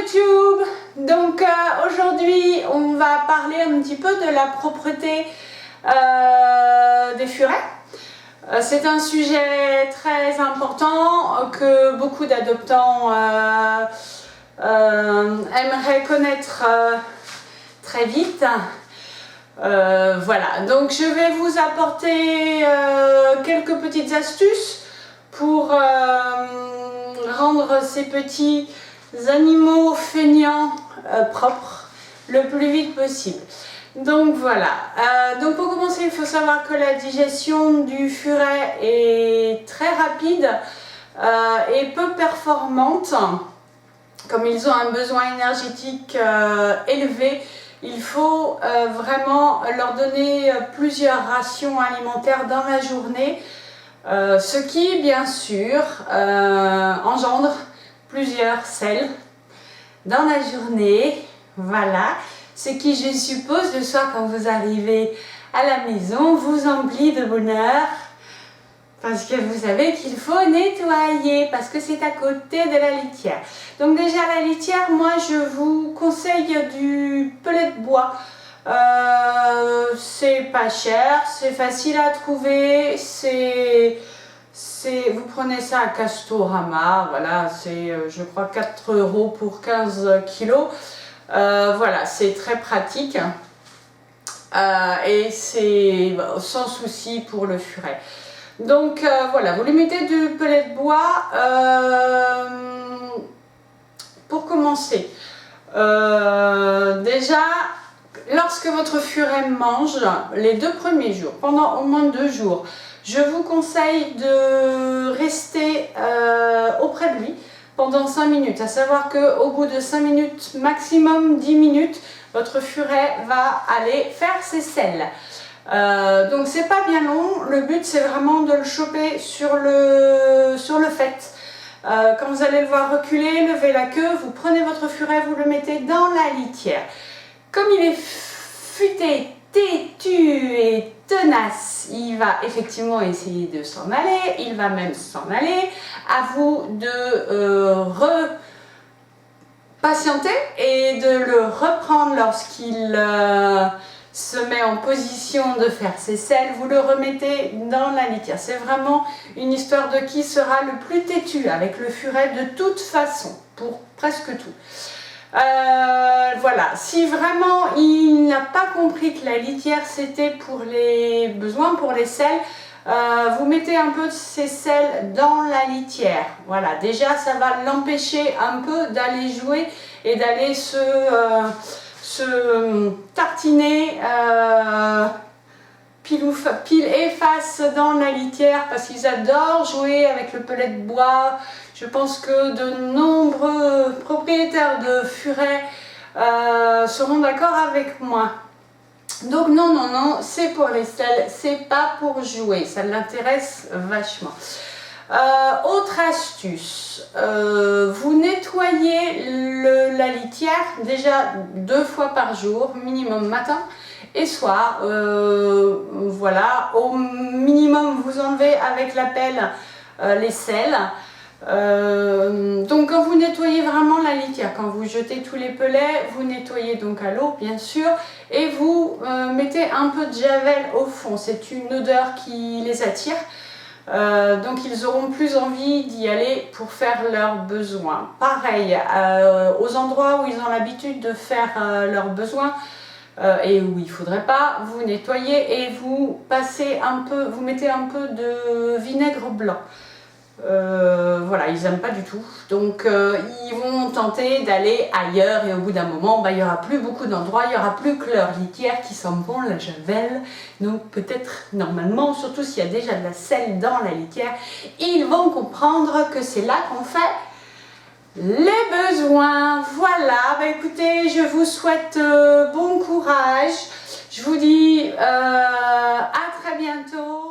YouTube. Donc aujourd'hui on va parler un petit peu de la propreté des furets. C'est un sujet très important que beaucoup d'adoptants aimeraient connaître très vite. Voilà, donc je vais vous apporter quelques petites astuces pour rendre ces petits animaux feignants propres le plus vite possible. Donc voilà, donc pour commencer il faut savoir que la digestion du furet est très rapide et peu performante. Comme ils ont un besoin énergétique élevé, il faut vraiment leur donner plusieurs rations alimentaires dans la journée, ce qui bien sûr engendre plusieurs selles dans la journée. Voilà, ce qui, je suppose, le soir quand vous arrivez à la maison vous emplit de bonheur parce que vous savez qu'il faut nettoyer parce que c'est à côté de la litière. Donc déjà la litière, moi je vous conseille du pellet de bois. C'est pas cher, c'est facile à trouver, vous prenez ça à Castorama, voilà, c'est je crois 4 € pour 15 kilos. Voilà, c'est très pratique et c'est sans souci pour le furet. Donc voilà, vous lui mettez du pellet de bois. Pour commencer, déjà, lorsque votre furet mange, les 2 premiers jours, pendant au moins 2 jours, je vous conseille de rester auprès de lui pendant 5 minutes. À savoir qu'au bout de 5 minutes, maximum 10 minutes, votre furet va aller faire ses selles. Donc c'est pas bien long, le but c'est vraiment de le choper sur le fait. Quand vous allez le voir reculer, lever la queue, vous prenez votre furet, vous le mettez dans la litière. Comme il est futé, têtu et tenace, il va effectivement essayer de s'en aller, il va même s'en aller. À vous de patienter et de le reprendre lorsqu'il se met en position de faire ses selles. Vous le remettez dans la litière. C'est vraiment une histoire de qui sera le plus têtu avec le furet de toute façon, pour presque tout. Voilà, si vraiment il n'a pas compris que la litière c'était pour les besoins, pour les selles, vous mettez un peu de ces selles dans la litière. Voilà, déjà ça va l'empêcher un peu d'aller jouer et d'aller se tartiner pile et face dans la litière parce qu'ils adorent jouer avec le pellet de bois. Je pense que de nombreux propriétaires de furets seront d'accord avec moi. Donc non, non, non, c'est pour les selles, c'est pas pour jouer, ça l'intéresse vachement. Autre astuce, vous nettoyez la litière déjà 2 fois par jour, minimum matin et soir. Voilà, au minimum vous enlevez avec la pelle les selles. Donc quand vous nettoyez vraiment la litière, quand vous jetez tous les pellets, vous nettoyez donc à l'eau bien sûr et vous mettez un peu de javel au fond, c'est une odeur qui les attire. Donc ils auront plus envie d'y aller pour faire leurs besoins. Pareil, aux endroits où ils ont l'habitude de faire leurs besoins et où il ne faudrait pas, vous nettoyez et vous passez un peu, vous mettez un peu de vinaigre blanc. Voilà, ils n'aiment pas du tout, donc ils vont tenter d'aller ailleurs et au bout d'un moment, il n'y aura plus beaucoup d'endroits, il n'y aura plus que leur litière qui sent bon la javel. Donc peut-être normalement, surtout s'il y a déjà de la selle dans la litière, ils vont comprendre que c'est là qu'on fait les besoins. Voilà, bah écoutez, je vous souhaite bon courage, je vous dis à très bientôt.